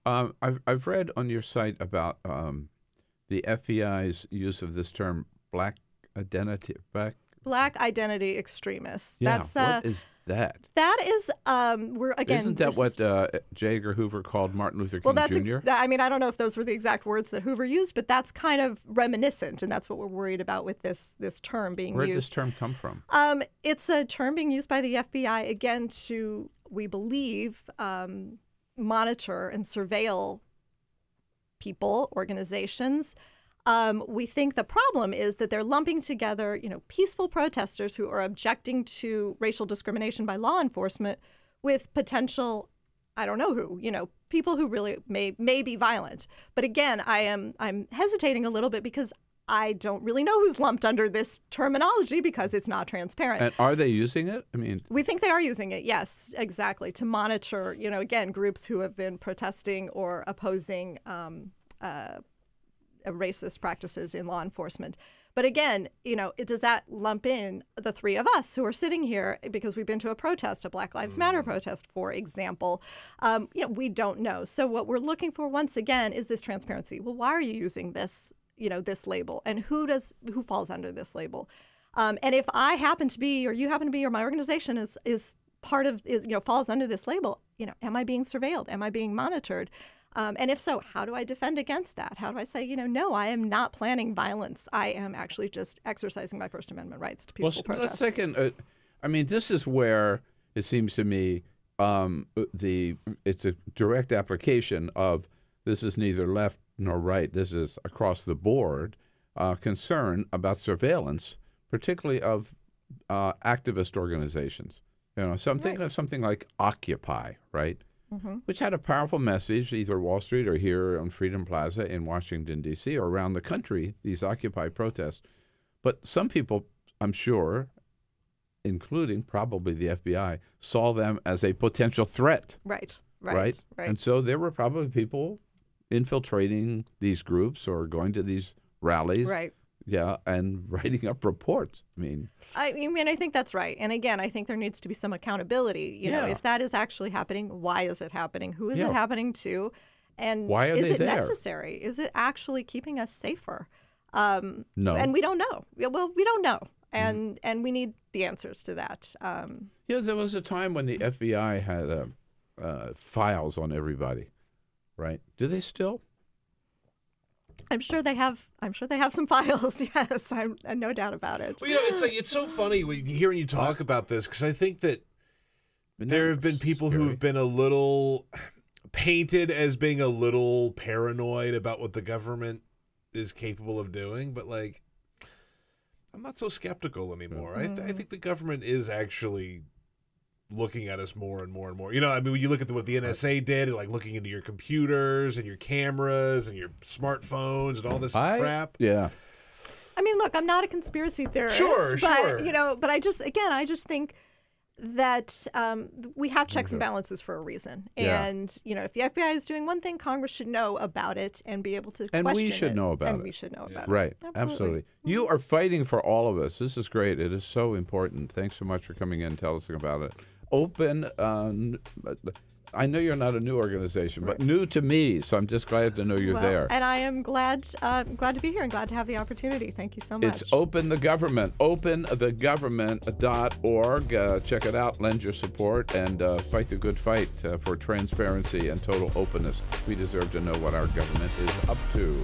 I've read on your site about the FBI's use of this term black identity identity extremists. Yeah, That's what is that? That is we're again. Isn't that what J. Edgar Hoover called Martin Luther King Jr.? I mean, I don't know if those were the exact words that Hoover used, but that's kind of reminiscent, and that's what we're worried about with this term being used. Where did this term come from? It's a term being used by the FBI again to, we believe, monitor and surveil people, organizations. We think the problem is that they're lumping together, peaceful protesters who are objecting to racial discrimination by law enforcement with potential, I don't know who, people who really may be violent. But again, I'm hesitating a little bit because I don't really know who's lumped under this terminology because it's not transparent. And are they using it? I mean, we think they are using it. Yes, exactly. To monitor, again, groups who have been protesting or opposing racist practices in law enforcement. But again, does that lump in the three of us who are sitting here because we've been to a protest, a Black Lives Matter protest, for example? We don't know. So what we're looking for, once again, is this transparency. Well, why are you using this, this label? And who falls under this label? And if I happen to be, or you happen to be, or my organization is part of, falls under this label, am I being surveilled? Am I being monitored? And if so, how do I defend against that? How do I say, no, I am not planning violence. I am actually just exercising my First Amendment rights to peaceful protest. This is where it seems to me it's a direct application of this is neither left nor right. This is across the board concern about surveillance, particularly of activist organizations. So I'm thinking of something like Occupy, right? Mm-hmm. Which had a powerful message, either Wall Street or here on Freedom Plaza in Washington, D.C., or around the country, these Occupy protests. But some people, I'm sure, including probably the FBI, saw them as a potential threat. Right. And so there were probably people infiltrating these groups or going to these rallies. Right. Yeah, and writing up reports. I think that's right. And again, I think there needs to be some accountability. If that is actually happening, why is it happening? Who is it happening to? And why are is they it there? necessary? Is it actually keeping us safer? No. And we don't know. Well, we don't know. And we need the answers to that. There was a time when the FBI had files on everybody, right? Do they still? I'm sure they have some files. Yes, I'm no doubt about it. Well, it's so funny hearing you talk about this, because I think that there have been people who have been a little painted as being a little paranoid about what the government is capable of doing, but I'm not so skeptical anymore. I think the government is actually looking at us more and more and more. When you look at what the NSA did, and looking into your computers and your cameras and your smartphones and all this crap. Yeah. Look, I'm not a conspiracy theorist. Sure. But I just think that we have checks and balances for a reason. Yeah. And, if the FBI is doing one thing, Congress should know about it and be able to question it. And we should know about it. And we should know about it. Right. Absolutely. You are fighting for all of us. This is great. It is so important. Thanks so much for coming in and telling us about it. Open. I know you're not a new organization, but new to me, so I'm just glad to know you're there. And I am glad to be here and glad to have the opportunity. Thank you so much. It's Open the Government, openthegovernment.org. Check it out, lend your support, and fight the good fight for transparency and total openness. We deserve to know what our government is up to.